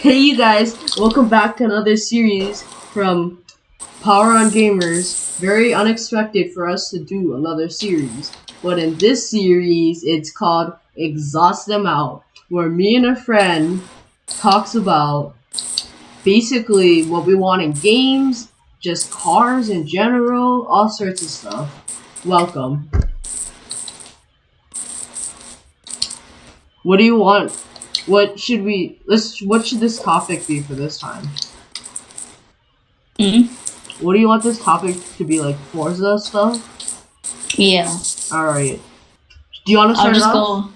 Hey you guys, welcome back to another series from Power on Gamers. Very unexpected for us to do another series, but in this series it's called Exhaust Them Out, where me and a friend talks about basically what we want in games, just cars in general, all sorts of stuff. Welcome. What do you want? What should this topic be for this time? What do you want this topic to be, like Forza stuff? Yeah. Alright. Do you want to start off?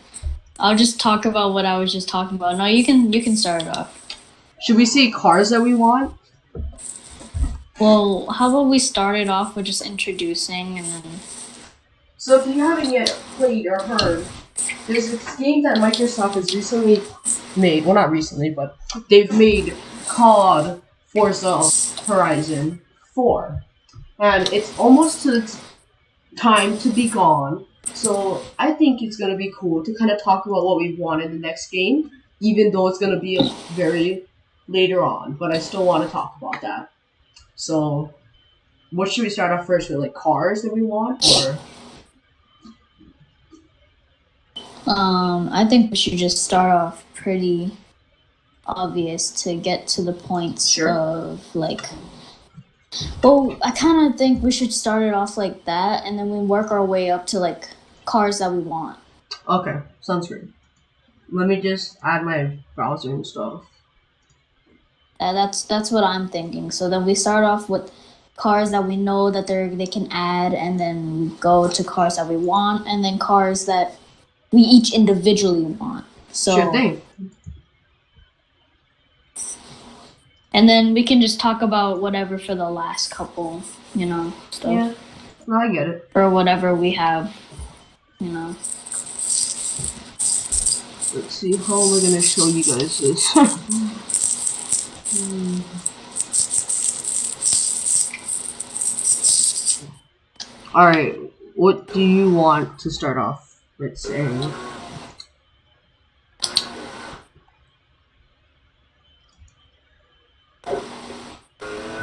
I'll just talk about what I was just talking about. No, you can start it off. Should we say cars that we want? Well, how about we start it off with just introducing and then... So if you haven't yet played or heard, there's this game that Microsoft has recently made. Well, not recently, but they've made called Forza Horizon 4. And it's almost to its time to be gone. So I think it's going to be cool to kind of talk about what we want in the next game, even though it's going to be very later on. But I still want to talk about that. So what should we start off first with? Like cars that we want? Or... I think we should just start off pretty obvious to get to the points of, like... Well, I kind of think we should start it off like that, and then we work our way up to, like, cars that we want. Okay, sounds great. Let me just add my browser and stuff. That's what I'm thinking. So then we start off with cars that we know that they can add, and then we go to cars that we want, and then cars that we each individually want. So, sure thing. And then we can just talk about whatever for the last couple, stuff. Yeah, no, I get it. Or whatever we have, Let's see how we're gonna show you guys this. Alright, what do you want to start off with saying?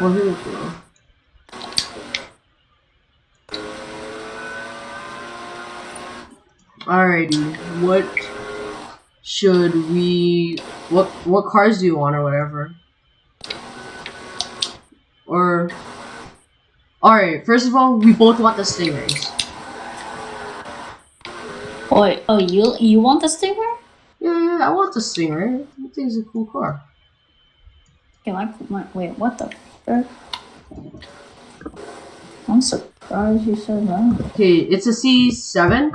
Well, here we go. Alrighty, what cars do you want or whatever? Or, alright, first of all, we both want the Stingrays. Oh, you want the Stinger? Yeah, I want the Stingray. I think it's a cool car. Okay, wait, what the frick? I'm surprised you said that. Okay, it's a C7.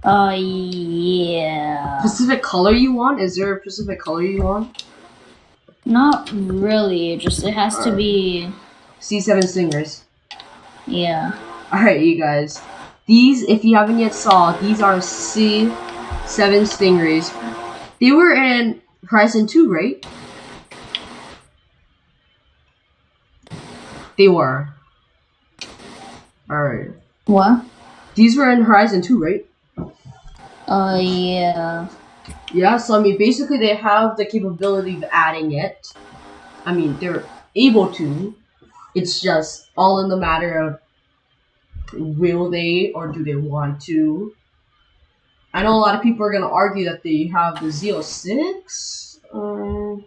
Yeah. Specific color you want? Is there a specific color you want? Not really. Just it has to be C7 Stingrays. Yeah. Alright, you guys. These, if you haven't yet saw, these are C7 Stingrays. They were in Horizon 2, right? They were. Alright. What? These were in Horizon 2, right? Yeah. Yeah, so I mean, basically they have the capability of adding it. I mean, they're able to. It's just all in the matter of will they or do they want to. I know a lot of people are going to argue that they have the Z06. Well,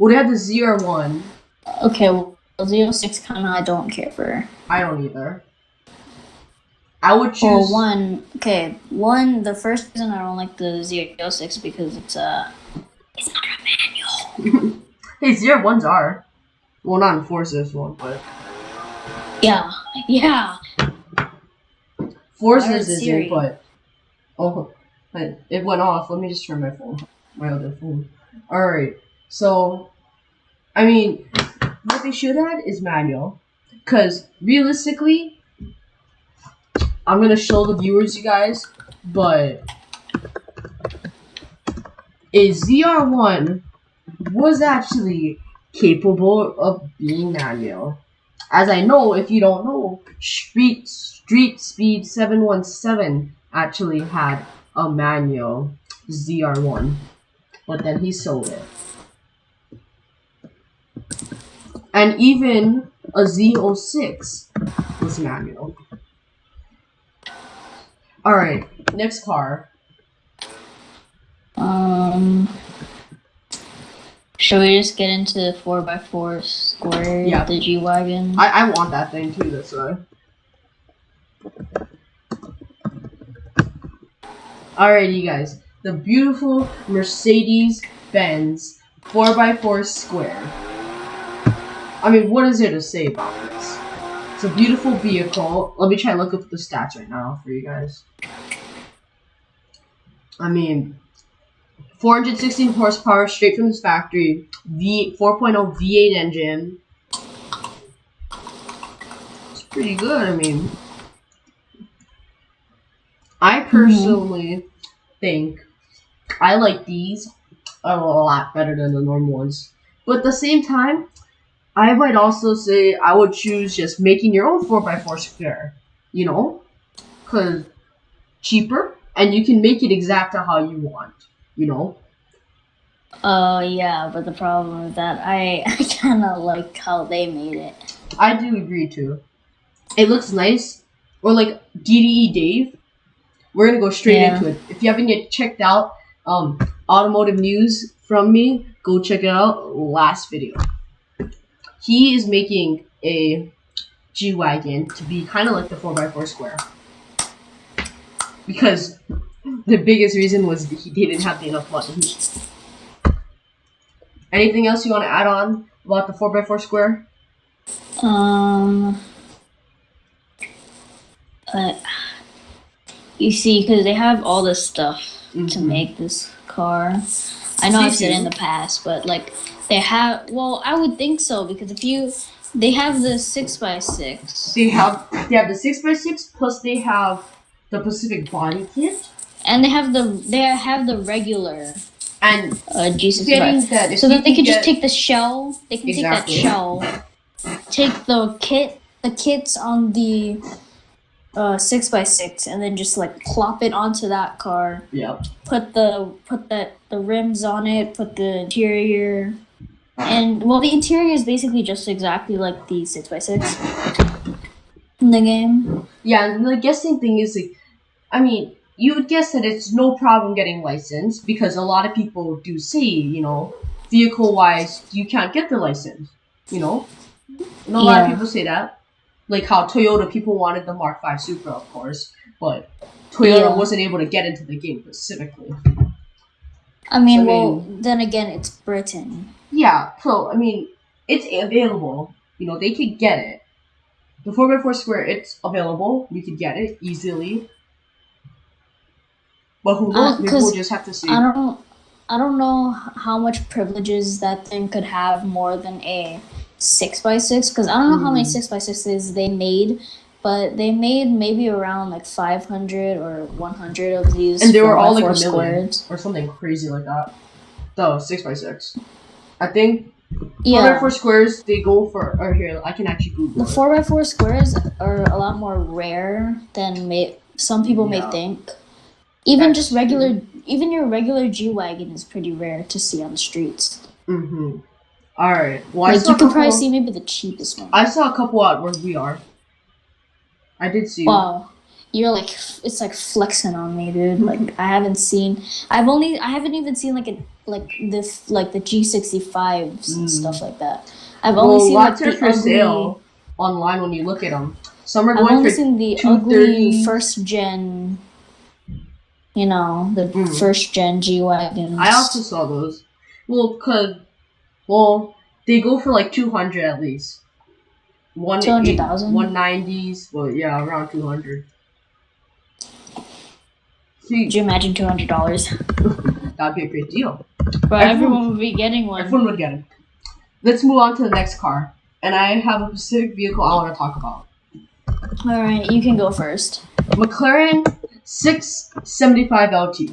they have the ZR1. Okay, well, Z06 kind of I don't care for. I don't either. I would choose... Well, the first reason I don't like the Z06 because it's not a manual. Hey, ZR1s are. Well, not in Forza's one, but... Yeah. Forza's isn't, but... Oh, it went off. Let me just turn my other phone. Alright, so... I mean, what they should add is manual. Because, realistically... I'm going to show the viewers, you guys, but... a ZR1 was actually capable of being manual. As I know, if you don't know, Street Speed 717 actually had a manual ZR1, but then he sold it. And even a Z06 was manual. Alright, next car. Should we just get into the 4x4 square, Yeah. the G-Wagon? I want that thing too, that's why. Alright, you guys. The beautiful Mercedes-Benz 4x4 square. I mean, what is there to say about this? It's a beautiful vehicle. Let me try and look up the stats right now for you guys. I mean, 416 horsepower straight from this factory. 4.0 V8 engine. It's pretty good, I mean. I personally think I like these a lot better than the normal ones. But at the same time, I might also say I would choose just making your own 4x4 square. You know? Because cheaper, and you can make it exactly how you want. You know? Yeah, but the problem with that, I kind of like how they made it. I do agree too. It looks nice. Or like DDE Dave. We're gonna go straight into it. If you haven't yet checked out automotive news from me, go check it out. Last video. He is making a G-Wagon to be kind of like the 4x4 square. Because the biggest reason was he didn't have enough money. Anything else you want to add on about the 4x4 square? You see, because they have all this stuff to make this car. I know I've said in the past, but like they have. Well, I would think so because they have the 6x6. They have the 6x6 plus they have the Pacific body kit, and they have the regular and G65. So that they can just take the shell. They can take that shell, take the kits on the 6x6, and then just like plop it onto that car. Yep. Put the rims on it. Put the interior, and well, the interior is basically just exactly like the 6x6 in the game. Yeah, and the guessing thing is like, I mean, you would guess that it's no problem getting licensed because a lot of people do say, you know, vehicle-wise, you can't get the license. You know, and a lot of people say that. Like how Toyota, people wanted the Mark V Supra, of course, but Toyota wasn't able to get into the game specifically. I mean, then again, it's Britain. Yeah, so, I mean, it's available. You know, they could get it. The 4x4 square, it's available. We could get it easily. But who knows? Maybe we'll just have to see. I don't know how much privileges that thing could have more than a 6x6, because I don't know how many 6x6s they made, but they made maybe around like 500 or 100 of these. And they were all like a million or something crazy like that. So 6x6. I think 4x4 squares, they go for. Or here, I can actually Google. The 4x4 squares are a lot more rare than some people may think. Even just regular, even your regular G-Wagon is pretty rare to see on the streets. Alright. Well, like, you could probably see maybe the cheapest one. I saw a couple out where we are. I did see. Wow. You're like, it's like flexing on me, dude. Like, I haven't even seen like the G65s and stuff like that. I've only seen like the for sale online when you look at them. Some are going for I've only seen the ugly first gen, you know, the first gen G-Wagons. I also saw those. Well, they go for like 200 at least. 200,000? 190s. Well, yeah, around 200. See, could you imagine $200? That'd be a great deal. But everyone would be getting one. Everyone would get it. Let's move on to the next car. And I have a specific vehicle I want to talk about. Alright, you can go first. McLaren 675 LT.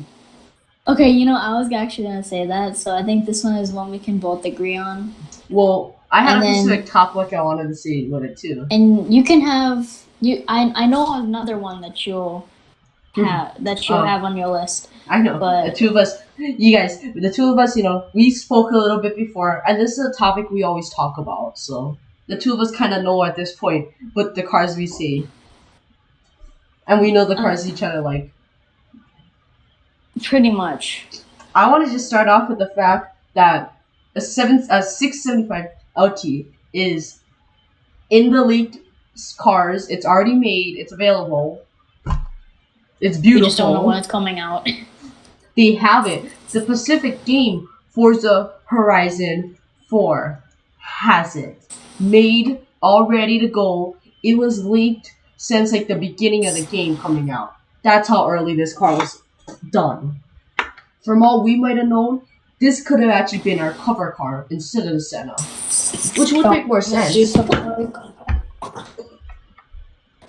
Okay, you know, I was actually going to say that, so I think this one is one we can both agree on. Well, I had a specific topic I wanted to say with it, too. And you can have... I know another one that you'll that you have on your list. I know, but the two of us, you guys, the two of us, we spoke a little bit before, and this is a topic we always talk about, so the two of us kind of know at this point what the cars we see. And we know the cars each other like. Pretty much. I want to just start off with the fact that a 675 LT is in the leaked cars. It's already made. It's available. It's beautiful. We just don't know when it's coming out. They have it. The Pacific game, Forza Horizon 4, has it. Made, all ready to go. It was leaked since like the beginning of the game coming out. That's how early this car was done. From all we might have known, this could have actually been our cover car instead of the Senna. Which would make more sense.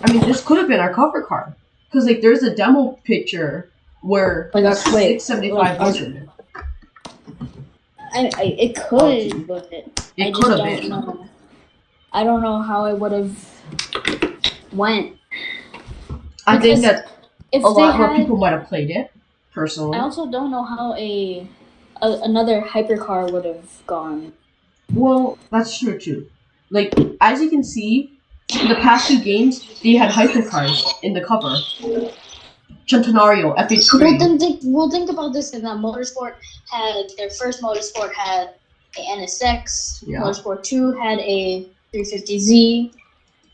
I mean, this could have been our cover car. Because like there's a demo picture where 675 was in it. It could, but it could have been. I don't know how it would have went. I think that a lot more people might have played it, personally. I also don't know how another hypercar would have gone. Well, that's true too. Like, as you can see, in the past 2 games, they had hypercars in the cover. Centenario, FH3. We'll think about this in that Motorsport their first Motorsport had a NSX. Yeah. Motorsport 2 had a 350Z.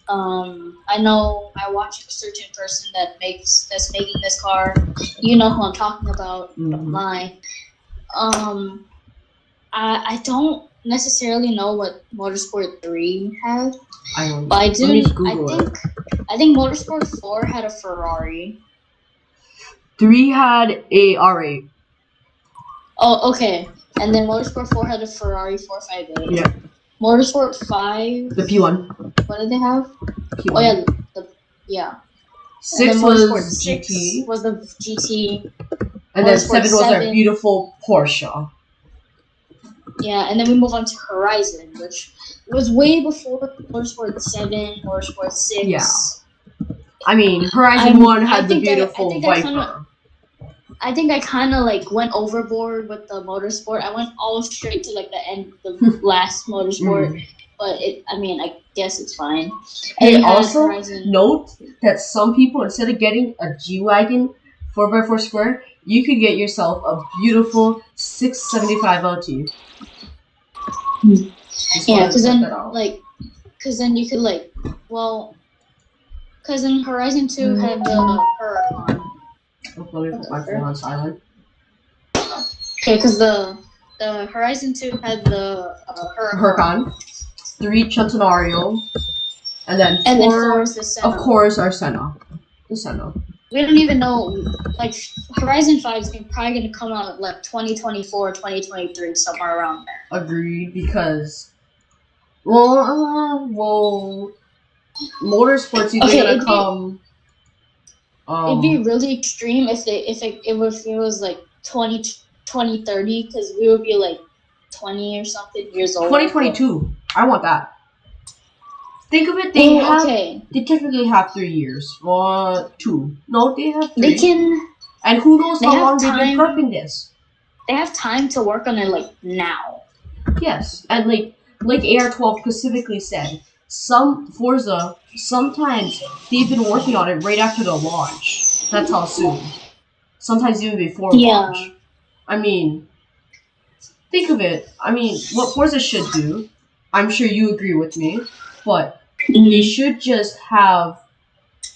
I know I watched a certain person that's making this car. You know who I'm talking about. Don't lie. I don't necessarily know what Motorsport 3 had. I don't know. But I think Motorsport 4 had a Ferrari. 3 had a R8. Oh, okay. And then Motorsport 4 had a Ferrari 458. Yeah. Motorsport 5. The P1. What did they have? P1. Oh yeah. 6 was GT. Was the GT. And then 7 was our beautiful Porsche. Yeah, and then we move on to Horizon, which was way before Motorsport 7, Motorsport 6. Yeah. I mean, Horizon 1 had the beautiful Viper. I think I kind of like went overboard with the Motorsport. I went all straight to like the end, the last Motorsport. But I guess it's fine. And also note that some people, instead of getting a G-Wagon 4x4 square, you could get yourself a beautiful 675 LT. Yeah, because then you could because in Horizon 2 had the Huracan. Let me put my phone on silent. Okay, because the Horizon 2 had the Huracan. 3 Centenario. And then 4 is the Senna. Of course, our Senna. The Senna. We don't even know, Horizon 5 is probably going to come out 2024, 2023, somewhere around there. Agreed, because, Motorsport's either going to come... it'd be really extreme if it was 2030, because we would be 20 or something years old. 2022. I want that. Think of it, they technically have 3 years. 2. No, they have 3. They can... And who knows how long they've been prepping this. They have time to work on it, now. Yes, and like AR12 specifically said, some Forza, sometimes they've been working on it right after the launch. That's how soon. Sometimes even before launch. I mean, think of it. I mean, what Forza should do, I'm sure you agree with me, but they should just have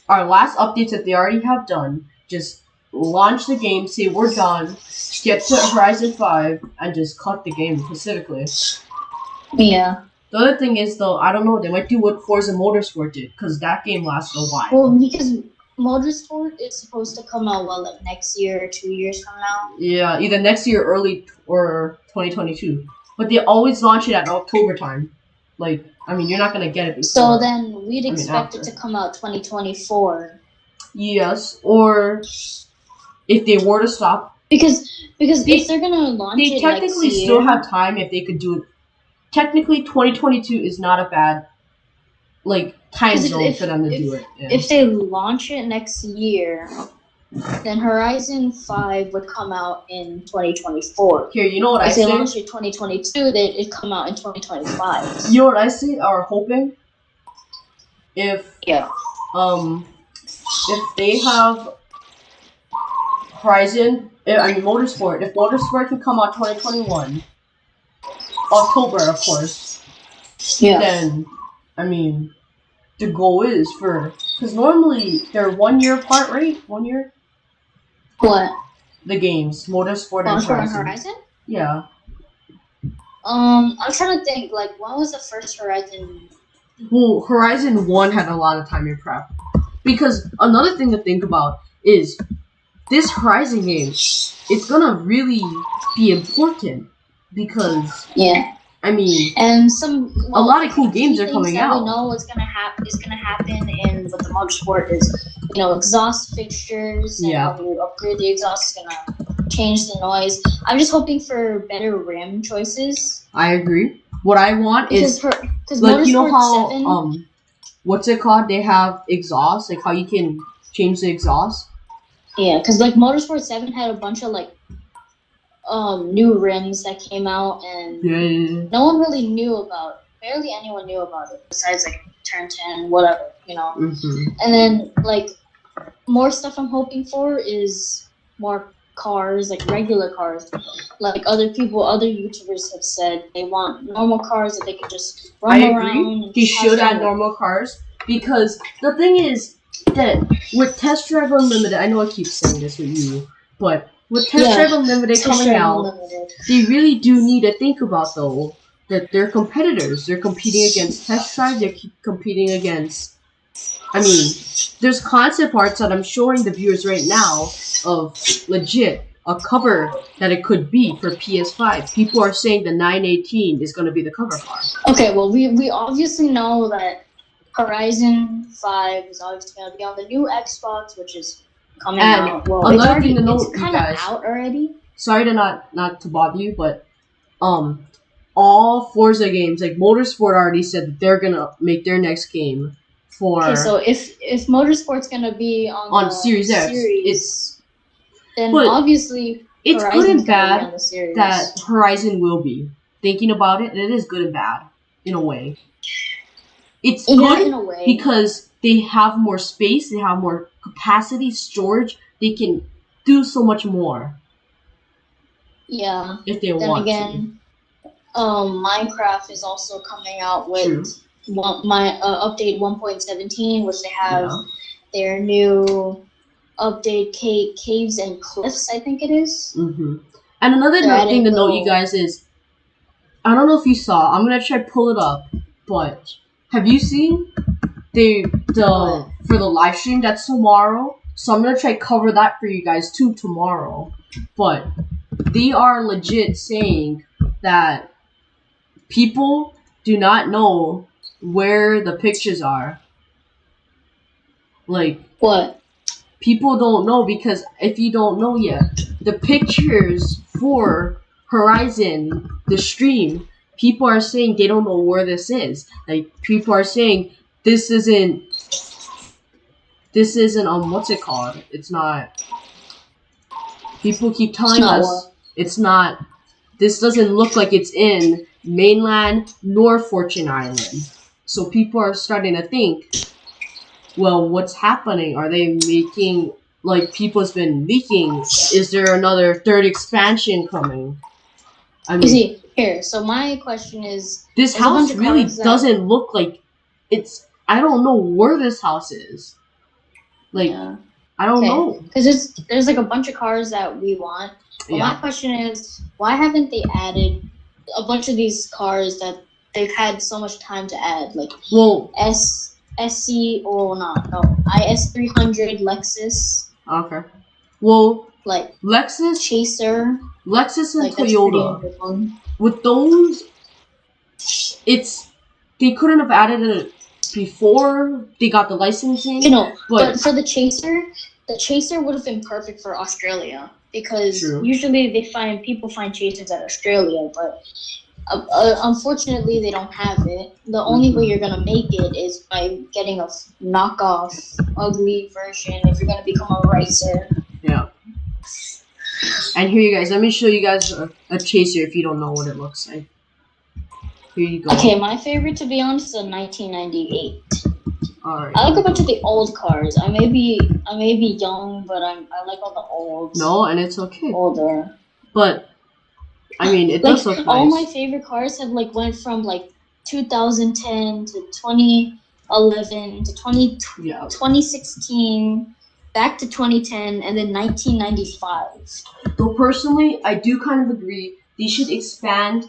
our last updates that they already have done, just launch the game, say we're done, get to Horizon 5, and just cut the game specifically. Yeah. The other thing is, though, I don't know, they might do what Forza Motorsport did, because that game lasted a while. Well, because Motorsport is supposed to come out, next year or 2 years from now? Yeah, either next year or 2022. But they always launch it at October time. You're not going to get it before. So then we'd expect it to come out 2024. Yes, or if they were to stop. Because if they're going to launch it they technically still have time if they could do it. Technically, 2022 is not a bad time zone for them to do it. Yeah. If they launch it next year, then Horizon 5 would come out in 2024. Here, you know what I If they say? launched in 2022, then it'd come out in 2025. You know what I say? Or hoping? If they have Horizon, Motorsport. If Motorsport can come out 2021, October, of course. Yeah. Then, I mean, the goal is because normally they're 1 year apart, right? 1 year. What? The games, Motorsport and Horizon. Yeah. I'm trying to think. Like, when was the first Horizon? Well, Horizon 1 had a lot of time in prep. Because another thing to think about is this Horizon game, it's gonna really be important because I mean, and a lot of cool games are coming out. We know what's gonna happen in with the Motorsport is exhaust fixtures. And when you upgrade the exhaust, it's gonna change the noise. I'm just hoping for better RAM choices. I agree. What I want is like you know how 7, what's it called? They have exhaust, like how you can change the exhaust. Yeah, because like Motorsport 7 had a bunch of like new rims that came out, and no one really knew about. Barely anyone knew about it besides like Turn 10, whatever, And then like more stuff I'm hoping for is more cars, like regular cars. Like other YouTubers have said, they want normal cars that they can just run around. He should add normal cars because the thing is that with Test Drive Unlimited, I know I keep saying this with you, but with Test Drive Unlimited coming out, they really do need to think about though that they're competitors. They're competing against Test Drive. They're competing against. I mean, there's concept arts that I'm showing the viewers right now of legit a cover that it could be for PS5. People are saying the 918 is going to be the cover car. Okay, well we obviously know that Horizon 5 is obviously going to be on the new Xbox, which is coming out. Well, another thing to note, it's kind of out already. Sorry to not to bother you, but all Forza games, like Motorsport already said that they're going to make their next game for... Okay, so if Motorsport's going to be on Series X, then obviously it's Horizon's good and bad on the series. That Horizon will be. Thinking about it, it is good and bad, in a way. It's good in a way because they have more space, they have more capacity, storage, they can do so much more. Yeah. If they want to. Minecraft is also coming out with update 1.17, which they have their new update Caves and Cliffs, I think it is. Mm-hmm. And another thing to note, you guys, is I don't know if you saw. I'm gonna try to pull it up, but have you seen for the live stream that's tomorrow? So I'm gonna try to cover that for you guys too tomorrow. But they are legit saying that people do not know where the pictures are. Like what? People don't know because if you don't know yet, the pictures for Horizon, the stream, people are saying they don't know where this is. Like people are saying this isn't what's it called? It's not. People keep telling us it's not. This doesn't look like it's in mainland nor Fortune Island. So people are starting to think, well, what's happening? Are they making, like, people's been leaking? Is there another third expansion coming? I mean, see, here, so my question is... This house really doesn't look like it's... I don't know where this house is. Like, I don't know. Because there's, like, a bunch of cars that we want. Well, my question is, why haven't they added a bunch of these cars that they've had so much time to add? Like, IS300 Lexus. Okay. Well, like Lexus, Chaser, Lexus and Toyota. With those, they couldn't have added it before they got the licensing. But for the Chaser would have been perfect for Australia because usually people find Chasers at Australia, but Unfortunately, they don't have it. The only way you're gonna make it is by getting a knockoff, ugly version. If you're gonna become a racer. Yeah. And here, you guys, let me show you guys a chaser if you don't know what it looks like. Here you go. Okay, my favorite, to be honest, is a 1998. Alright. I like a bunch of the old cars. I may be young, but I like all the old. No, and it's okay. Older. But I mean, it does look nice. All my favorite cars have went from 2010 to 2011 to 2016, back to 2010, and then 1995. Though personally, I do kind of agree. They should expand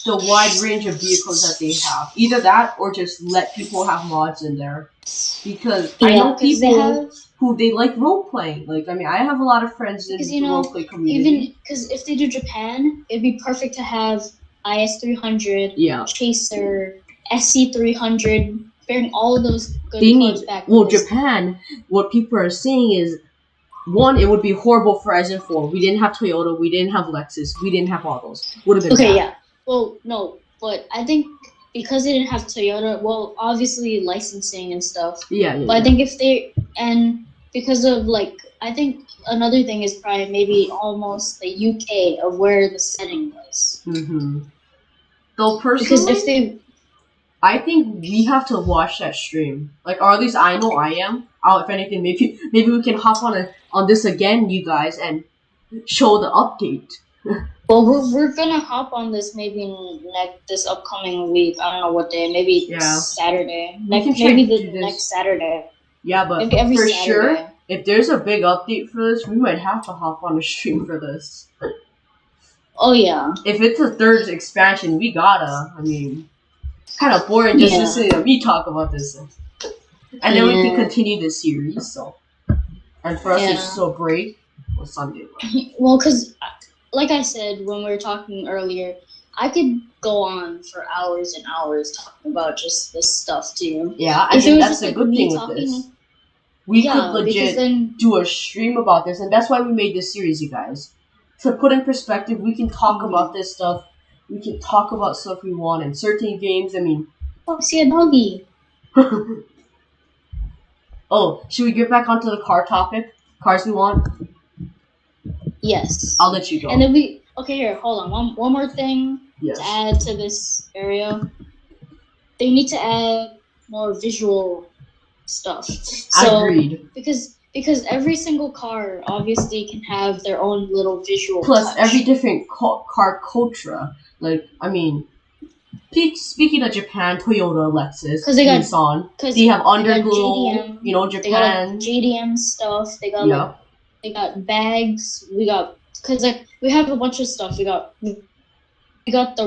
the wide range of vehicles that they have. Either that, or just let people have mods in there. Because I know people who they like role playing. I have a lot of friends in the role play community. Even because if they do Japan, it'd be perfect to have IS-300, Chaser, SC-300, bring all of those good cars back. Well, Japan, what people are saying is, one, it would be horrible for Resident 4. We didn't have Toyota, we didn't have Lexus, we didn't have all those. Would have been bad. Yeah. Well, no, but I think because they didn't have Toyota, well, obviously licensing and stuff. But I think because of I think another thing is probably maybe almost the UK of where the setting was. Though personally, I think we have to watch that stream. Or at least I know I am. If anything, maybe we can hop on this again, you guys, and show the update. Well, we're gonna hop on this maybe this upcoming week. I don't know what day. Maybe Saturday. Next Saturday. Yeah, but maybe every for Saturday. sure, if there's a big update for this, we might have to hop on a stream for this. Oh yeah. If it's a third expansion, we gotta. I mean, kind of boring just listening to me talk about this, and then we can continue the series. So, and for us, it's so great. Well, Sunday. Well, because. Like I said when we were talking earlier, I could go on for hours and hours talking about just this stuff too. Yeah, I think that's a good thing with this. We could legit do a stream about this, and that's why we made this series, you guys. To put in perspective, we can talk about this stuff. We can talk about stuff we want in certain games. I mean... Oh, see a doggy. Oh, should we get back onto the car topic? Cars we want? Yes. I'll let you go. And then okay, here, hold on. One more thing to add to this area. They need to add more visual stuff. Agreed. Because every single car obviously can have their own little visual touch. Every different car culture. Speaking of Japan, Toyota, Lexus, Nissan, they have Underglow, Japan. They got JDM stuff. They got they got bags. We got we have a bunch of stuff. We got the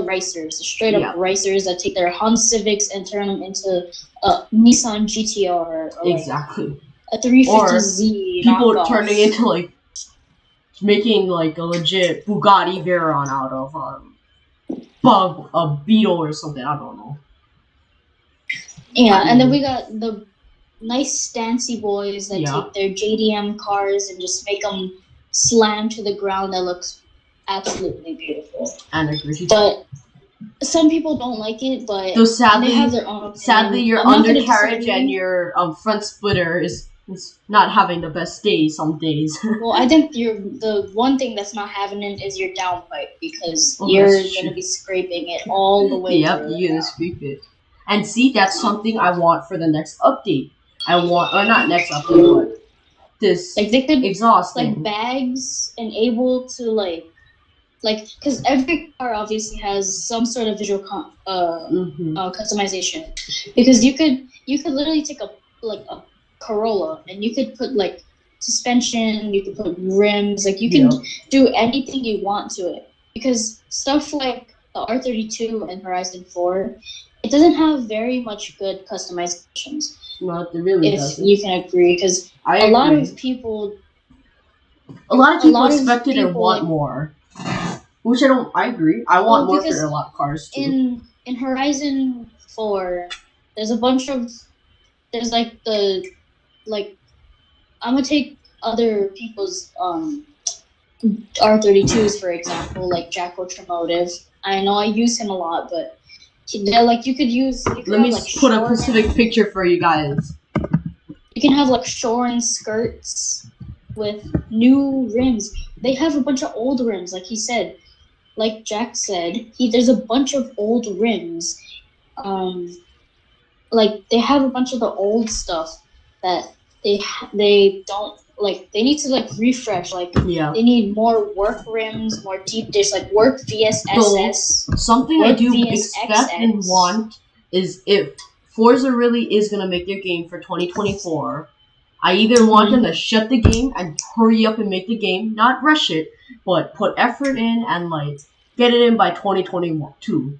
racers, the straight up racers that take their Honda Civics and turn them into a Nissan GTR. Or exactly. A 350Z. People knockoff. turning into making a legit Bugatti Veyron out of a Beetle or something. I don't know. Yeah, and then we got the nice stancy boys that take their JDM cars and just make them slam to the ground. That looks absolutely beautiful. And agree. But some people don't like it, but sadly, they have their own opinion. Sadly, your undercarriage and your front splitter is not having the best days some days. Well, I think the one thing that's not having it is your downpipe, because you're going to be scraping it all the way through. Yep, you're going to scrape it. And see, that's something I want for the next update. Or not next update, but this they could exhaust thing. Bags and able to because every car obviously has some sort of visual customization. Because you could literally take a Corolla and you could put suspension, you could put rims, you can do anything you want to it. Because stuff like the R32 and Horizon 4, it doesn't have very much good customizations. No, it really doesn't. If you can agree, because a lot of people expected and want more. Which I agree. I want more for a lot of cars too. In Horizon 4, there's a bunch of I'm gonna take other people's R32s for example, like Jack Ultramotive. I know I use him a lot, but they're like you could use. You could Let me have, like, put a short- specific picture for you guys. You can have like shortened skirts with new rims. They have a bunch of old rims, like he said. Like Jack said, there's a bunch of old rims. Like they have a bunch of the old stuff that they don't like. They need to like refresh. Like they need more work rims, more deep dish, like work VSSS. So, something work I do VSXX. expect and want is if Forza really is gonna make their game for 2024. I either want them to shut the game and hurry up and make the game, not rush it, but put effort in and like get it in by 2022.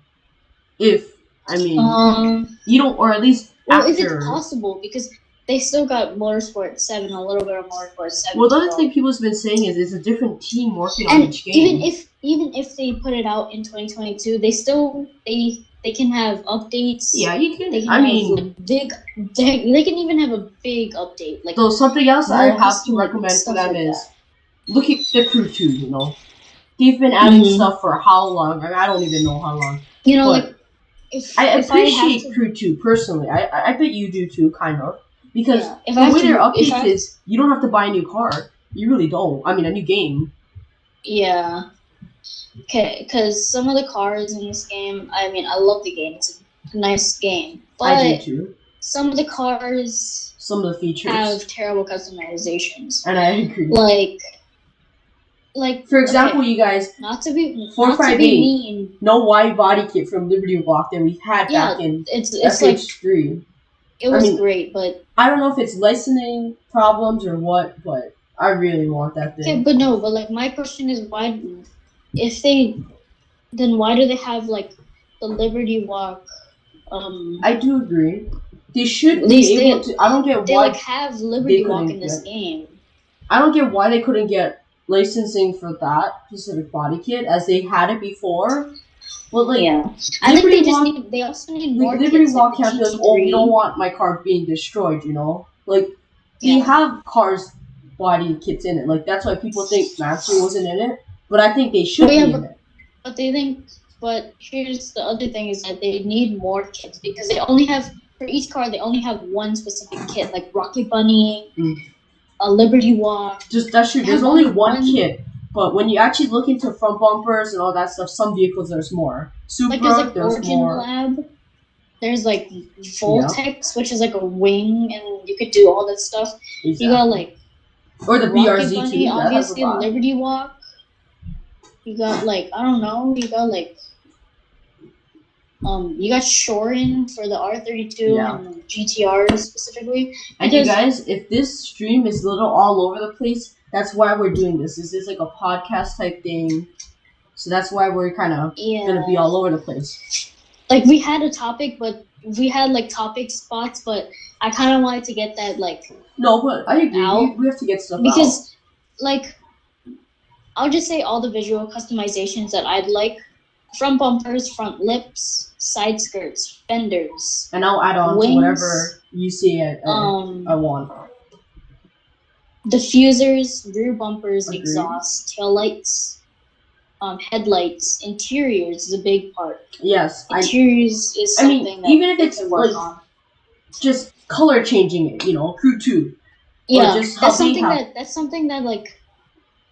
If I mean, you don't, or at least well, after. if it's possible, because they still got Motorsport 7, a little bit of Motorsport 7. Well, the other thing people's been saying is it's a different team working on each game. Even if they put it out in 2022, they still they can have updates. Yeah, you can. They can I mean, they can even have a big update. Like so something else I have to recommend for them like is look at the crew too. You know, they've been adding stuff for how long? I mean, I don't even know how long. You know, but like I appreciate crew 2 personally. I bet you do too, kind of, because the way their updates is you don't have to buy a new car. You really don't. I mean, a new game. Yeah. Okay, because some of the cars in this game, I mean, I love the game. It's a nice game, but I do too. Some of the cars, some of the features have terrible customizations, and I agree. Like for example, you guys, not to be 458 mean. No wide body kit from Liberty Walk that we had back in it's FH3. Like, it was great, but I don't know if it's licensing problems or what, but I really want that thing. Okay, but like my question is why, why do they have like the Liberty Walk? I do agree. They should be able to. I don't get why they like have Liberty Walk in this game. I don't get why they couldn't get licensing for that specific body kit as they had it before. Well, like, I think they also need more Liberty kits, Walk like can't be like, oh, you don't want my car being destroyed, you know? Like, they have cars body kits in it. Like, that's why people think Master wasn't in it. But I think they should be in it. But here's the other thing is that they need more kits because they only have, for each car, they only have one specific kit, like Rocket Bunny, a Liberty Walk. That's true. There's only one kit. But when you actually look into front bumpers and all that stuff, some vehicles there's more. Supra, there's Origin more. Lab. There's like Voltex, which is like a wing, and you could do all that stuff. Exactly. You got like or the BRZ Bunny, obviously Liberty Walk. You got like I don't know. You got like you got Shorin for the R32 and the GTR specifically. And you guys, if this stream is a little all over the place, that's why we're doing this. This is like a podcast type thing. So that's why we're kind of going to be all over the place. Like, we had a topic, but we had, like, topic spots, but I kind of wanted to get that, like... No, but I agree. We have to get stuff out. Because, like, I'll just say all the visual customizations that I'd like. Front bumpers, front lips, side skirts, fenders. And I'll add on to whatever you see I want. Diffusers, rear bumpers, exhaust, taillights, headlights, interiors is a big part. Yes. Interiors is something that even if it's like just color changing it, you know, crew 2. Yeah, that's something that like,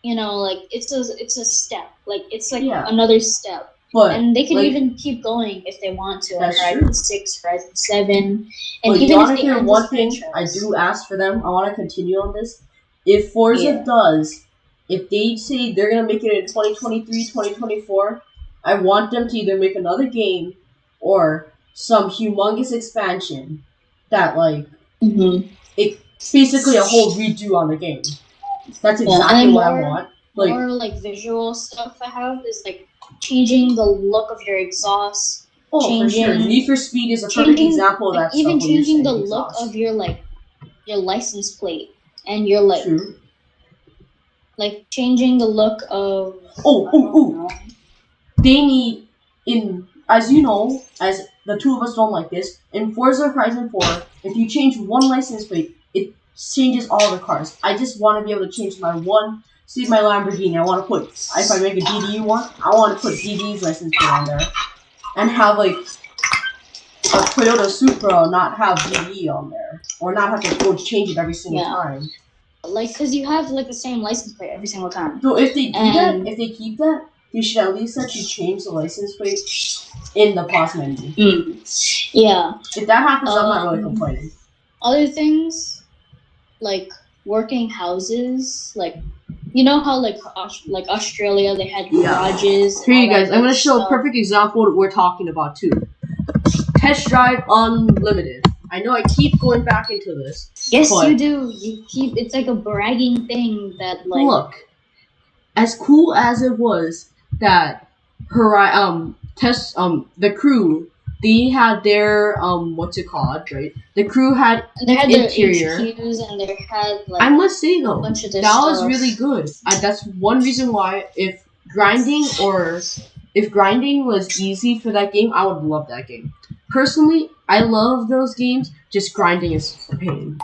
you know, like it's a step. Like it's like another step. And they can even keep going if they want to. Like Horizon 6, Horizon 7. And even if they end one thing I do ask for them, I want to continue on this. If Forza does, if they say they're going to make it in 2023, 2024, I want them to either make another game or some humongous expansion that, like, it's basically a whole redo on the game. That's exactly what I want. Like, more, like, visual stuff I have is, like, changing the look of your exhaust. For sure. Need for Speed is a perfect example of that. Even changing the look of your, like, your license plate. And you're like, like changing the look of. They need as you know, as the two of us don't like this. In Forza Horizon 4, if you change one license plate, it changes all the cars. I just want to be able to change my one see my Lamborghini. I want to put, if I make a DDU one, I want to put DD's license plate on there, and have like a Toyota Supra not have DD on there, or not have to go change it every single time. Like, cause you have like the same license plate every single time. So if they do that, if they keep that, you should at least let you change the license plate in the pause menu. Yeah. If that happens, I'm not really complaining. Other things, like working houses, like you know how like Australia they had garages. Here you guys, I'm gonna show a perfect example of what we're talking about too. Test Drive Unlimited. I know I keep going back into this. Yes, you do. You keep. It's like a bragging thing that like. Look, as cool as it was that the crew, they had their what's it called, right? The crew had interior. Their HQs and they had like. I must say though, bunch of that stuff. was really good. That's one reason why if grinding was easy for that game, I would love that game. Personally, I love those games. Just grinding is a pain.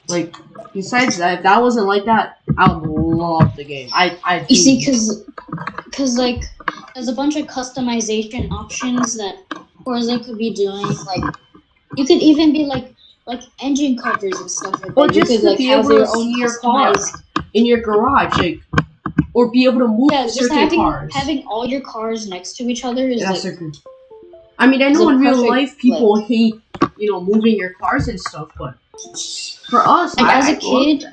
Like, besides that, if that wasn't like that, I would love the game. You see, cause like, there's a bunch of customization options that Forza could be doing. Like, you could even be like engine covers and stuff like that. Or just you could, to be able to see your car in your garage, like, or be able to move certain cars. Having all your cars next to each other is like. I mean, I know in real life people hate, moving your cars and stuff, but for us, as a kid,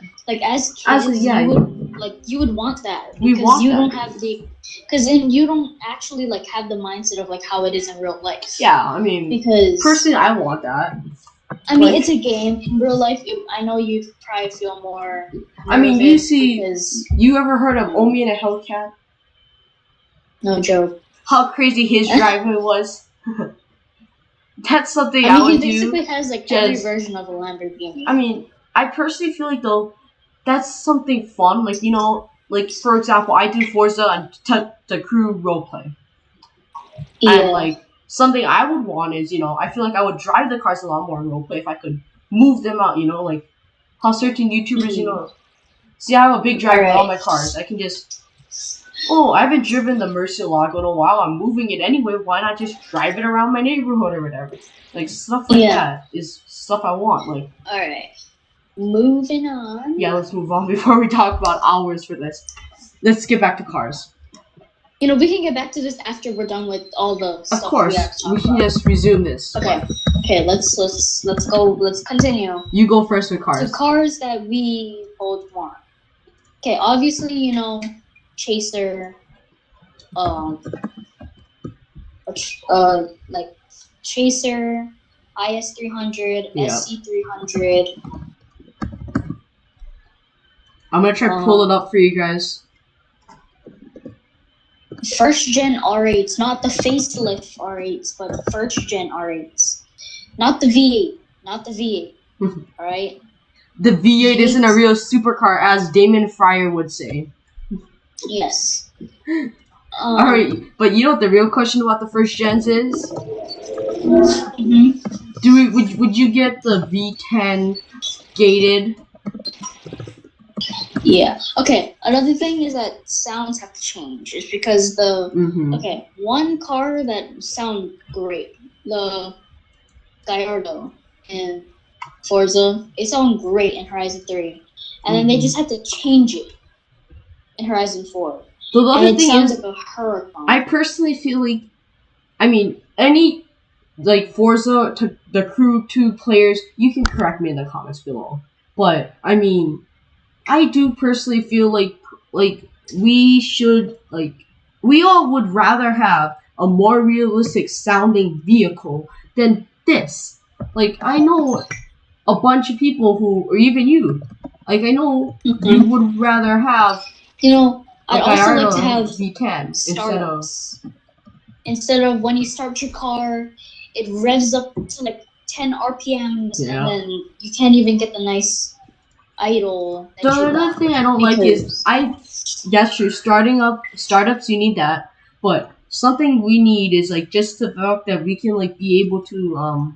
you would want that because don't have then you don't actually like have the mindset of like how it is in real life. Yeah, I mean, because personally, I want that. I mean, it's a game. In real life, I know you'd probably feel more. I mean, you ever heard of Omi and a Hellcat? No joke. How crazy his driveway was. That's something I would do. He basically has like every version of a Lamborghini. I mean, I personally feel like though, that's something fun. Like like for example, I do Forza and the crew roleplay. Yeah. And like something I would want is I feel like I would drive the cars a lot more in roleplay if I could move them out. Like how certain YouTubers see I have a big driveway on all my cars. I can just. Oh, I haven't driven the Murcielago in a while. I'm moving it anyway. Why not just drive it around my neighborhood or whatever? Like, stuff like that is stuff I want. Like, alright. Moving on. Yeah, let's move on before we talk about hours for this. Let's get back to cars. We can get back to this after we're done with all the stuff. Of course. We can just resume this. Okay. Okay, let's go. Let's continue. You go first with cars. The cars that we both want. Okay, obviously, Chaser, like Chaser, IS300, SC300. I'm gonna try to pull it up for you guys. First gen R8s, not the facelift R8s, but first gen R8s, not the V8, all right. The V8 isn't a real supercar, as Damon Fryer would say. Yes. Alright, but you know what the real question about the first gens is? Would you get the V10 gated? Yeah. Okay. Another thing is that sounds have to change. It's because one car that sound great, the Gallardo and Forza, it sound great in Horizon 3, and then they just had to change it in Horizon 4. So the other thing is, like a hurricane. I personally feel like, any like Forza to the Crew 2 players, you can correct me in the comments below. But I do personally feel like we should we all would rather have a more realistic sounding vehicle than this. Like, I know a bunch of people who, or even you, I know you would rather have. I'd also like to have V10 instead of when you start your car, it revs up to like 10 RPMs, and then you can't even get the nice idle. The other thing I don't like is that's true. Startups, you need that, but something we need is just the fact that we can be able to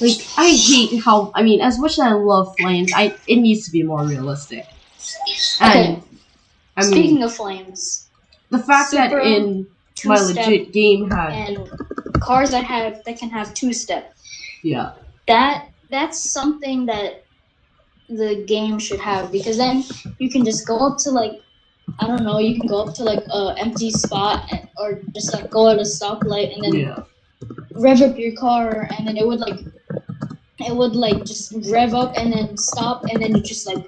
like, I hate how, I mean, as much as I love flames, it needs to be more realistic. And, Okay. I mean, Speaking of flames, the fact that Super in my two-step legit game had, and cars that can have two-step. yeah, That's something that the game should have, because then you can just go up to like, I don't know, you can go up to like a empty spot or just like go at a stoplight and then rev up your car, and then it would like just rev up and then stop, and then you just like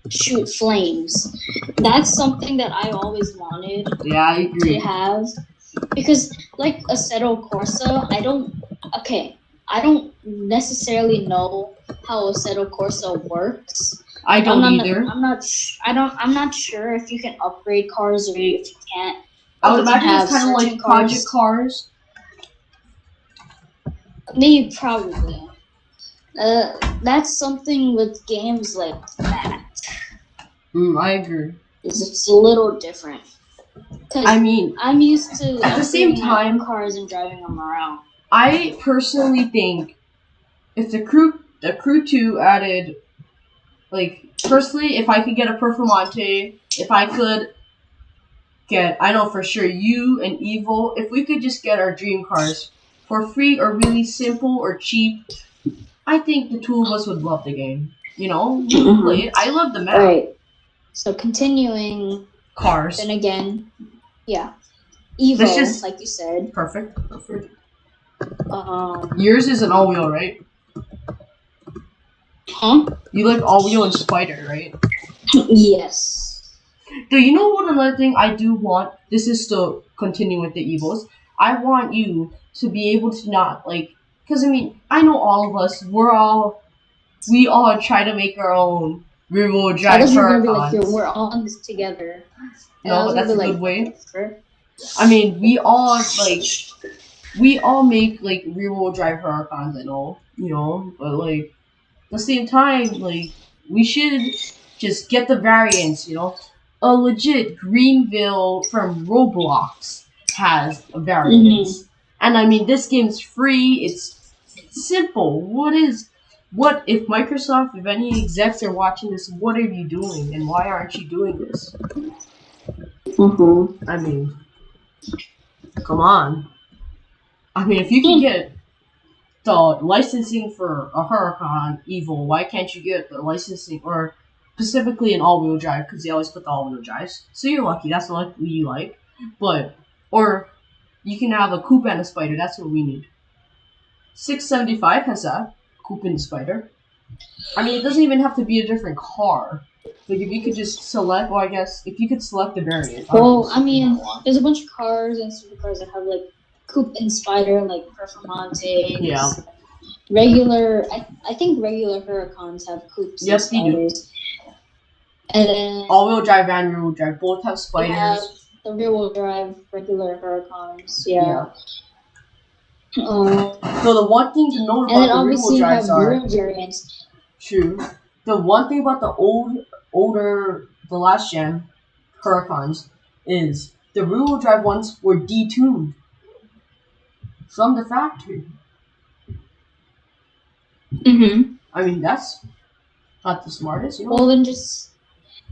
shoot flames. That's something that I always wanted I agree. to have, because like Assetto Corsa, I don't necessarily know how Assetto Corsa works. I don't either. I'm not sure if you can upgrade cars or if you can't. I would imagine it's kind of like Project Cars. Maybe, probably. That's something with games like that. I agree. It's a little different. I mean, I'm used to at the same time cars and driving them around. I personally think if the crew 2 added, like, personally, if I could get a Performante, if I could get, I know for sure, you and Evil, if we could just get our dream cars for free or really simple or cheap, I think the two of us would love the game. You know, play it. I love the map. Right. So continuing cars. Then again, yeah, Evil, like you said. Perfect. Yours is an all-wheel, right? Huh? You like all-wheel and Spider, right? Yes. Do you know what another thing I do want? This is still continuing with the Evils. I want you to be able to not, like, because, I mean, I know all of us, we all try to make our own rear-wheel drive Huracans. Like, we're all in this together. No, but that's a good way. I mean, we all make, like, rear-wheel drive Huracans and all, you know, but, like, at the same time, like, we should just get the variants, you know. A legit Greenville from Roblox has a variant. And, I mean, this game's free, it's simple. What if Microsoft, if any execs are watching this, what are you doing, and why aren't you doing this? I mean, come on. I mean, if you can get the licensing for a Huracan Evil, why can't you get the licensing, or specifically an all-wheel drive, because they always put the all-wheel drives. So you're lucky, that's the lucky you like. But, or you can have a coupe and a Spider, that's what we need. 675 has that, coupe and Spider. I mean, it doesn't even have to be a different car. Like, if you could just select, well, I guess, if you could select the variant. Well, I mean, there's a bunch of cars and supercars that have, like, coupe and Spider, like Performante. Yeah. Regular, I think regular Huracans have coupes and Spiders. And then all-wheel drive and rear-wheel drive both have Spiders. Have the rear-wheel drive regular Huracans, yeah. So the one thing to note about the rear-wheel drives are variants. True. The one thing about the the last gen Huracans is the rear-wheel drive ones were detuned from the factory. I mean, that's not the smartest, you know? Well, then just...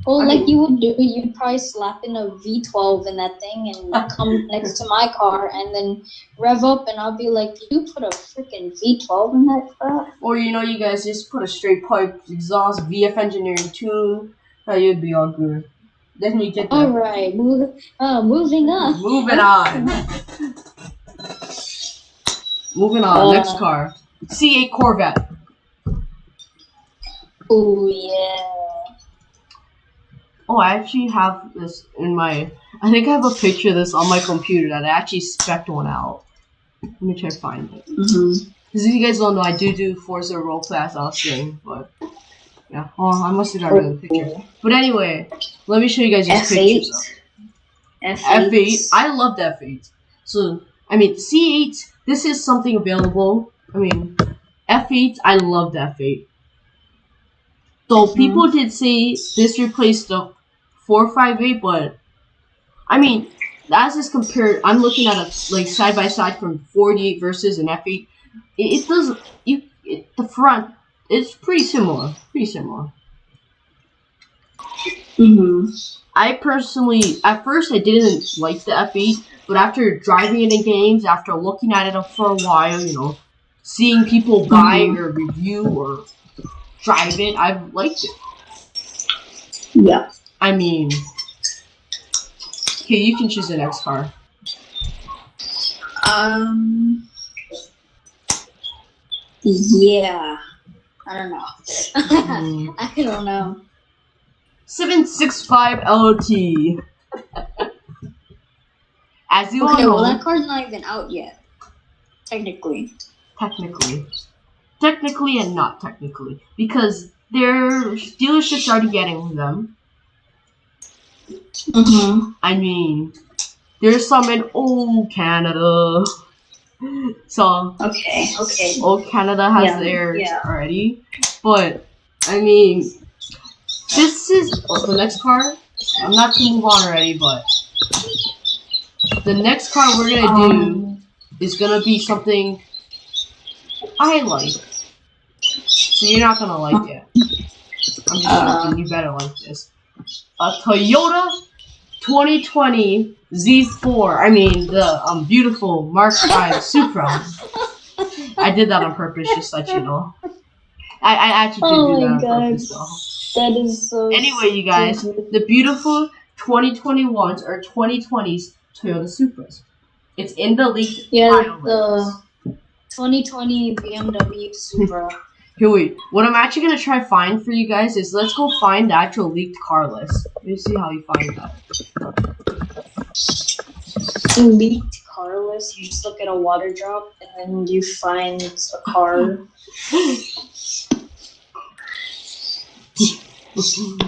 Well, like you would do, you'd probably slap in a V12 in that thing and come next to my car and then rev up, and I'll be like, you put a freaking V12 in that crap? Or, you know, you guys just put a straight pipe exhaust VF engineering tune, you'd be all good. Then you get that. Alright, moving on. Moving on, next car. C8 Corvette. Oh, yeah. Oh, I actually have this in my... I think I have a picture of this on my computer that I actually spec'd one out. Let me try to find it. Because if you guys don't know, I do Forza roleplay as I was saying, but... Yeah, well, I must have got rid of the picture. But anyway, let me show you guys these pictures. F8. I love the F8. So, I mean, C8, this is something available. I mean, F8, I love the F8. So, people did say this replaced the 458, but I mean, that's just compared. I'm looking at a like side by side from 48 versus an F8. It does. the front is pretty similar. I personally, at first I didn't like the F8, but after driving it in games, after looking at it for a while, you know, seeing people buy or review or drive it, I've liked it. Yeah. I mean, okay, you can choose the next car. Yeah. I don't know. I don't know. 765 LT. As you all know, well, that car's not even out yet. Technically and not technically, because their dealerships are already getting them. I mean, there's some in old Canada. So okay. Old Canada has theirs already, but I mean, this is the next car. I'm not to move on already, but the next car we're gonna do is gonna be something I like. So you're not gonna like it. I'm just joking. You better like this. A Toyota 2020 Z4. I mean the beautiful Mark V Supra. I did that on purpose, just to let you know. I actually did do that on purpose, though. That is so. Anyway, you guys, the beautiful 2021s or 2020s Toyota Supras. It's in the leaked file list. The 2020 BMW Supra. Here, wait. What I'm actually gonna try find for you guys is let's go find the actual leaked car list. Let me see how you find that. The leaked car list. You just look at a water drop and then you find a car.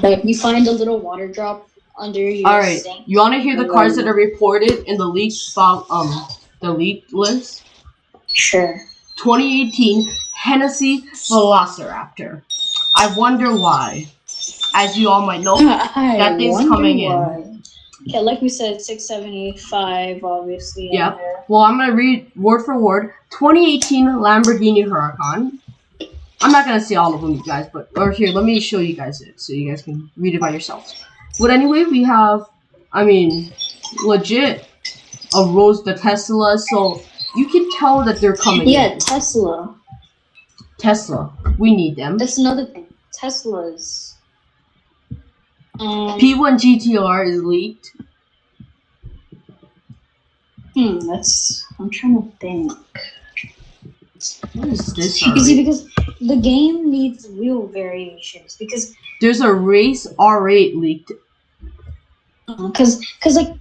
Like you find a little water drop under your sink. You want to hear the cars that are reported in the leaked file, the leaked list? Sure. 2018 Hennessy Velociraptor. I wonder why. As you all might know, that thing's coming in. Okay, like we said, 6785, obviously. Yeah. Well, I'm gonna read word for word. 2018 Lamborghini Huracan. I'm not gonna say all of them, you guys, but here, let me show you guys it so you guys can read it by yourselves. But anyway, we have, I mean, legit a the Tesla, so you can tell that they're coming. Yeah, in. Tesla. We need them. That's another thing. Teslas. P1 GTR is leaked. I'm trying to think. What is this? You see, because the game needs wheel variations. Because there's a race R8 leaked. Because like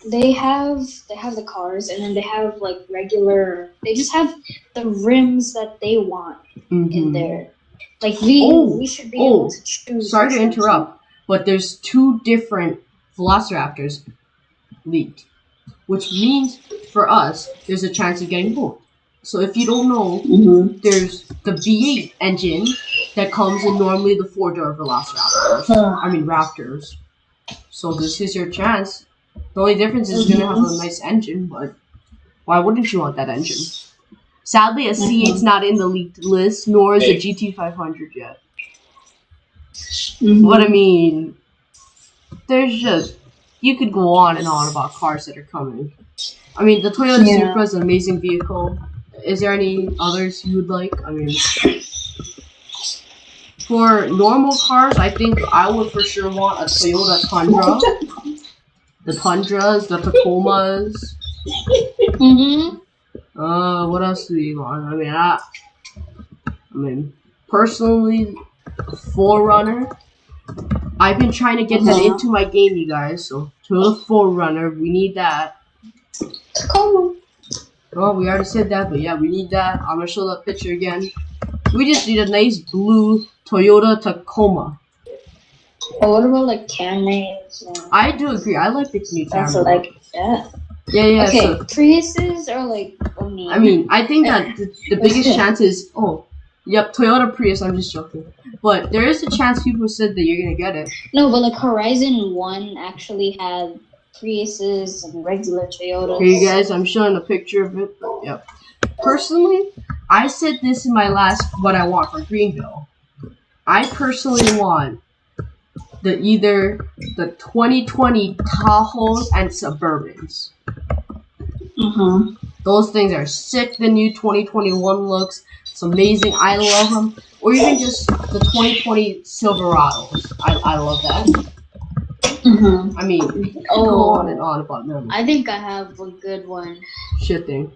they have the cars and then they have like regular. They just have the rims that they want in there. Like we should be able to choose. Sorry to interrupt, but there's two different Velociraptors leaked, which means for us there's a chance of getting both. So if you don't know, there's the V8 engine that comes in normally the 4-door Velociraptors. I mean Raptors. So this is your chance. The only difference is it's gonna have a nice engine, but why wouldn't you want that engine? Sadly, a C8's not in the leaked list, nor is a GT500 yet. But I mean, there's just, you could go on and on about cars that are coming. I mean, the Toyota Supra is an amazing vehicle. Is there any others you would like? I mean, for normal cars, I think I would for sure want a Toyota Tundra. The Tundras, the Tacomas. What else do you want? I mean, personally, 4Runner. I've been trying to get that into my game, you guys. So, Toyota 4Runner, we need that. Tacoma. Oh, we already said that, but yeah, we need that. I'm gonna show that picture again. We just need a nice blue Toyota Tacoma. Oh, what about like Camrys? I do agree. I like the new Camry. Also like that. Yeah. Okay, so, Priuses are like. I mean, I think that the biggest chance is Toyota Prius. I'm just joking, but there is a chance people said that you're gonna get it. No, but like Horizon 1 actually had Priuses and regular Toyotas. Here, you guys, I'm showing a picture of it. But, yep. personally, I said this in my last what I want for Greenville. I personally want either the 2020 Tahoes and Suburbans. Those things are sick. The new 2021 looks. It's amazing. I love them. Or even just the 2020 Silverados. I love that. I mean, we can go on and on about them. I think I have a good one. Shitting.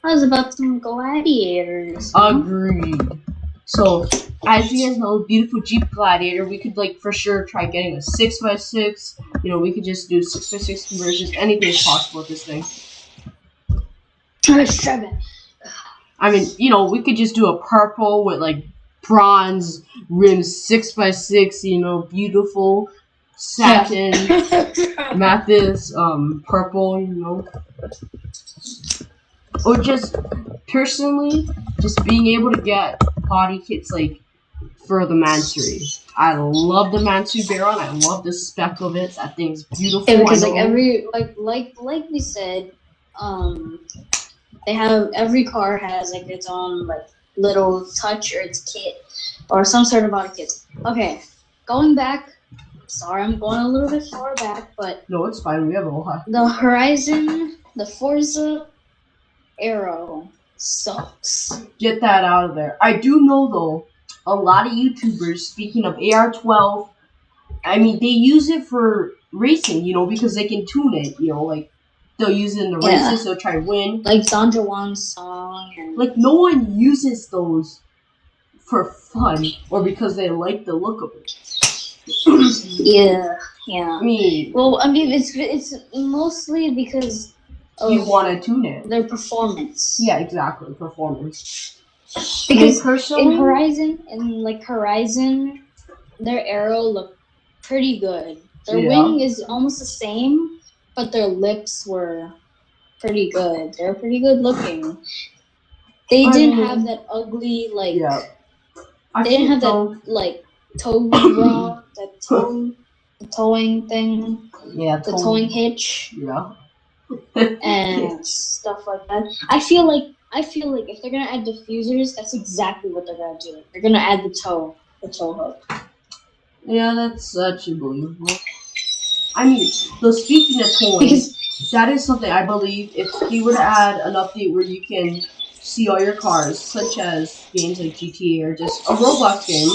I was about some gladiators. Agreed. So, as you guys know, beautiful Jeep Gladiator, we could, like, for sure try getting a 6x6. You know, we could just do 6x6 conversions. Anything is possible with this thing. 7. I mean, you know, we could just do a purple with, like, bronze rims, 6x6, you know, beautiful satin, Mathis, purple, you know. Or just, personally, just being able to get body kits, like, for the Mansuri. I love the Mansuri Baron. I love the spec of it. That thing's beautiful. Yeah, because, like we said, every car has, like, its own, like, little touch or its kit or some sort of body kit. Okay, going back. Sorry, I'm going a little bit far back, but no, it's fine. We have a lot. The Horizon, the Forza Arrow sucks. Get that out of there. I do know though, a lot of YouTubers, speaking of AR-12, I mean, they use it for racing, you know, because they can tune it, you know, like they'll use it in the races, they'll try to win. Like Sandra Wang's song. Like no one uses those for fun or because they like the look of it. Yeah. I mean, it's mostly because of you want to tune it. Their performance. Yeah, exactly, performance. Because in Horizon, their arrow looked pretty good. Their wing is almost the same, but their lips were pretty good. They're pretty good looking. They didn't have that ugly they didn't have that like toe draw, the towing thing. Yeah, the towing hitch. Yeah. And stuff like that. I feel like if they're gonna add diffusers, that's exactly what they're gonna do. They're gonna add the toe hook. Yeah, that's actually believable. I mean, so speaking of towing, that is something I believe if they were to add an update where you can see all your cars, such as games like GTA or just a Roblox game,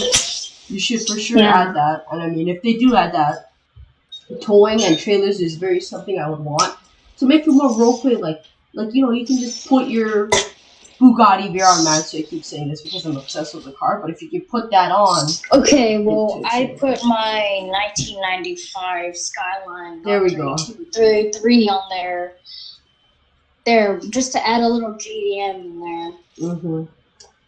you should for sure add that. And I mean, if they do add that, towing and trailers is very something I would want. To make it more roleplay, like you know, you can just put your Bugatti Veyron Master. I keep saying this because I'm obsessed with the car, but if you could put that on. Okay, well, I put my 1995 Skyline. There we go. 3 on there. There, just to add a little GDM in there.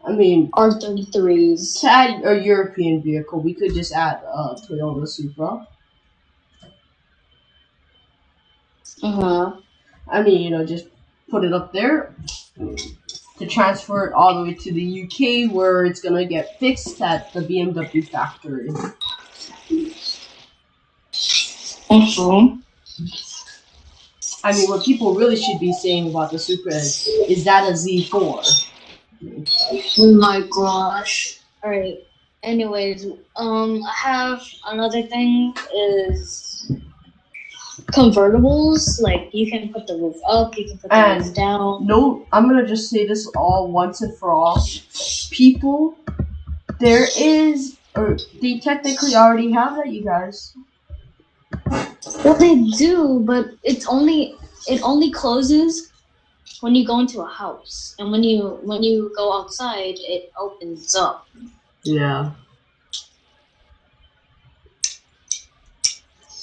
I mean, R33s. To add a European vehicle, we could just add a Toyota Supra. I mean, you know, just put it up there to transfer it all the way to the UK where it's gonna get fixed at the BMW factory. I mean, what people really should be saying about the Supra is that a Z4? Oh my gosh. Alright. Anyways, I have another thing is convertibles. Like, you can put the roof up, you can put the roof down. No, I'm gonna just say this all once and for all. People, there is, or they technically already have that, you guys. Well, they do, but it only closes when you go into a house, and when you go outside, it opens up. Yeah.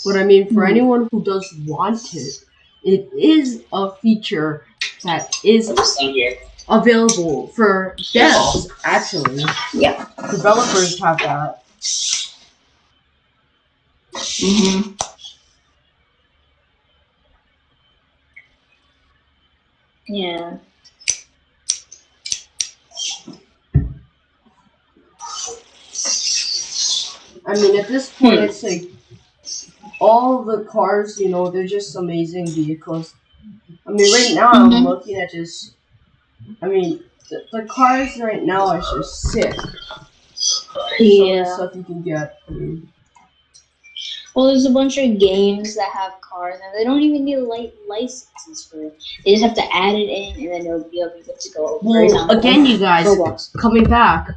But I mean, for anyone who does want it, it is a feature that is available for devs, actually. Yeah. Developers have that. Yeah. I mean, at this point, it's like all the cars, you know, they're just amazing vehicles. I mean, right now I'm looking at just I mean, the cars right now are just sick. Some of the Yeah. stuff you can get. I mean, Well, there's a bunch of games that have cars, and they don't even need licenses for it. They just have to add it in, and then they'll be able to go. well, again, you guys, Roblox. coming back,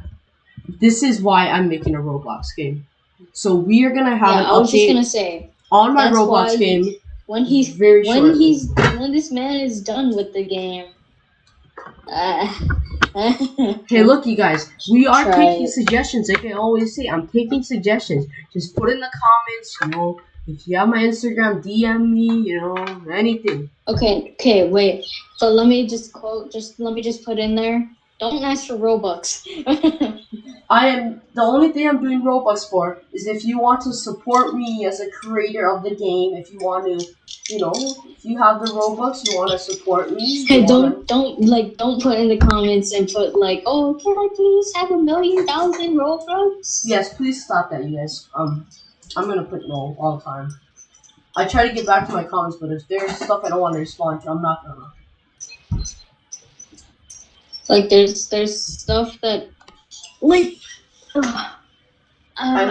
this is why I'm making a Roblox game. So we are gonna have an I was just update gonna say on my that's Roblox why game when he's very shortly. when this man is done with the game. Hey, look, you guys, we are Try taking it. suggestions. Like I always say, I'm taking suggestions. Just put in the comments, you know, if you have my Instagram, DM me, you know, anything. Okay, wait. So let me just put in there. Don't ask for Robux. The only thing I'm doing Robux for is if you want to support me as a creator of the game, if you want to, you know, if you have the Robux, you want to support me. Hey, don't put in the comments and put like, oh, can I please have 1,000,000 Robux? Yes, please stop that, you guys. I'm gonna put no all the time. I try to get back to my comments, but if there's stuff I don't want to respond to, I'm not gonna. Like there's stuff that like I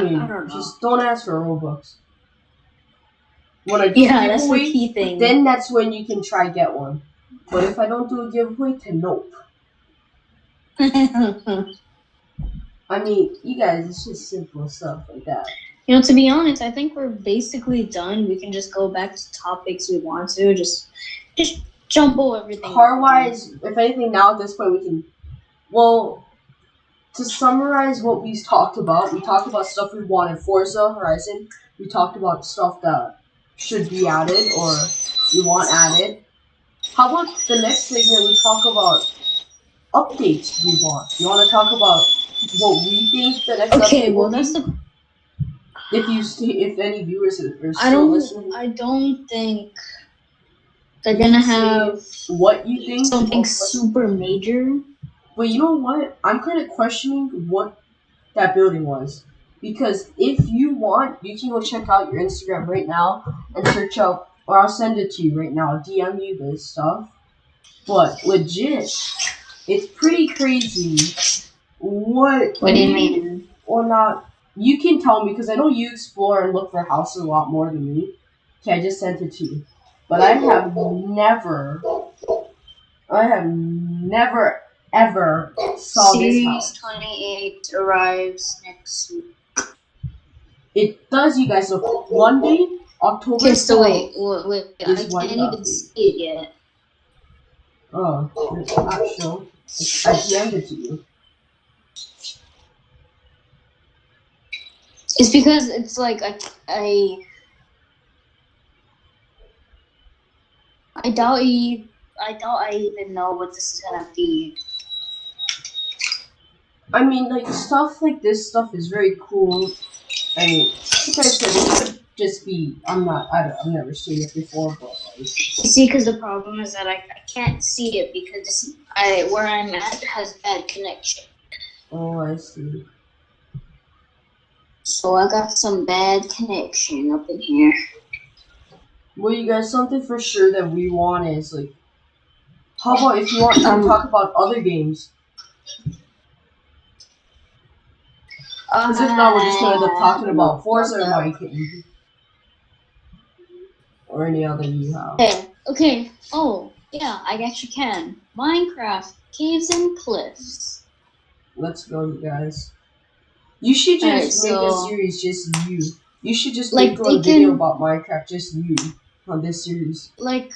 mean, I don't know. just don't ask for Robux. When I do a That's the giveaway, key thing. then that's when you can try get one. But if I don't do a giveaway, then nope. I mean, you guys, it's just simple stuff like that. You know, to be honest, I think we're basically done. We can just go back to topics we want to. Just jumble everything. Car-wise, if anything, now at this point we can. Well, to summarize what we talked about stuff we want in Forza Horizon. We talked about stuff that should be added or we want added. How about the next segment we talk about updates we want? You want to talk about what we think the next update will be? That's the. If any viewers are still listening. I don't think they're gonna have what you think something super major. But you know what? I'm kind of questioning what that building was. Because if you want, you can go check out your Instagram right now and search up, or I'll send it to you right now. I'll DM you this stuff. But legit, it's pretty crazy. What do you mean? Or not. You can tell me, because I know you explore and look for houses a lot more than me. Okay, I just sent it to you. But I have never ever saw this house. Series 28 arrives next week. It does, you guys. So one day, October. Okay, so wait. I can't even see it yet. Oh, it's not sure. I DM'd it to you. It's because it's like I doubt I even know what this is gonna be. I mean, like, stuff like this stuff is very cool. I mean, like I said, it could just be, I've never seen it before, but like. You see, because the problem is that I can't see it because where I'm at has bad connection. Oh, I see. So I got some bad connection up in here. Well, you guys, something for sure that we want is, like, how about if you want to talk about other games? Because if not, we're just going to end up talking about Forza or Minecraft. Or any other you have. Okay. Oh, yeah, I guess you can. Minecraft, Caves and Cliffs. Let's go, you guys. You should just make a series just you. You should just make a video about Minecraft, just you, on this series. Like,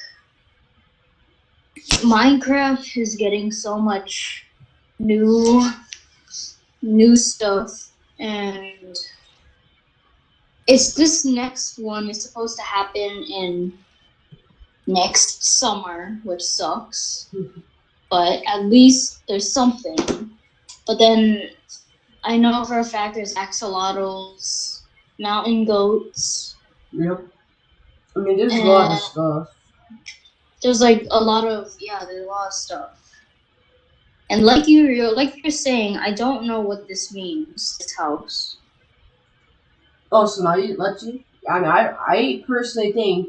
Minecraft is getting so much new stuff, and this next one is supposed to happen in next summer, which sucks. But at least there's something. But then I know for a fact there's axolotls, mountain goats. Yep. I mean, there's a lot of stuff. There's like a lot of stuff. And like you're saying, I don't know what this means. This house. Oh, so now I personally think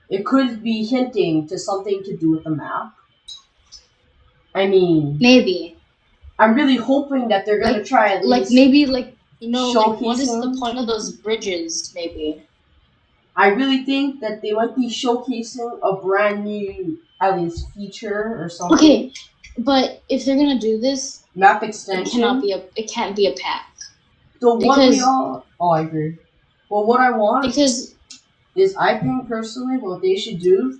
it could be hinting to something to do with the map. I mean, maybe. I'm really hoping that they're gonna try at least maybe what is showcasing. the point of those bridges? Maybe. I really think that they might be showcasing a brand new, at least, feature or something. Okay, but if they're gonna do this, map extension. It can't be a pack. I agree. Well, what I want is I think personally what they should do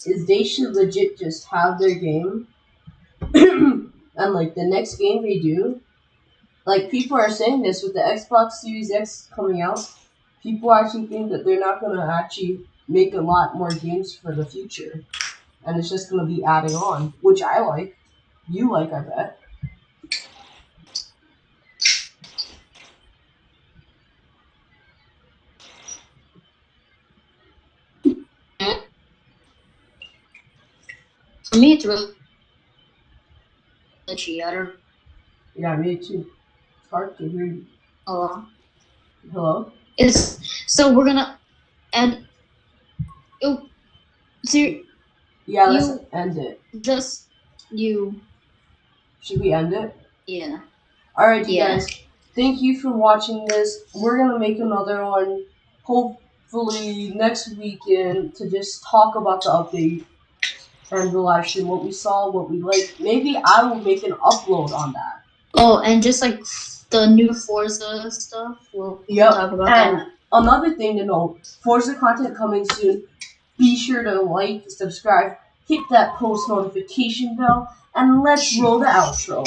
is they should legit just have their game, and like the next game they do, like people are saying this with the Xbox Series X coming out. People actually think that they're not gonna actually make a lot more games for the future, and it's just gonna be adding on, which I like. You like, I bet. For me, it's really glitchy. I don't. Yeah, me too. It's hard to hear you. Hello. Hello. So we're gonna end. Oh, yeah, let's end it. Just you. Should we end it? Yeah. Alright, you guys. Thank you for watching this. We're gonna make another one, hopefully next weekend, to just talk about the update and the live stream, what we saw, what we liked. Maybe I will make an upload on that. Oh, and just like the new Forza stuff. We'll talk about that. Another thing to note, Forza content coming soon. Be sure to like, subscribe, hit that post notification bell, and let's roll the outro.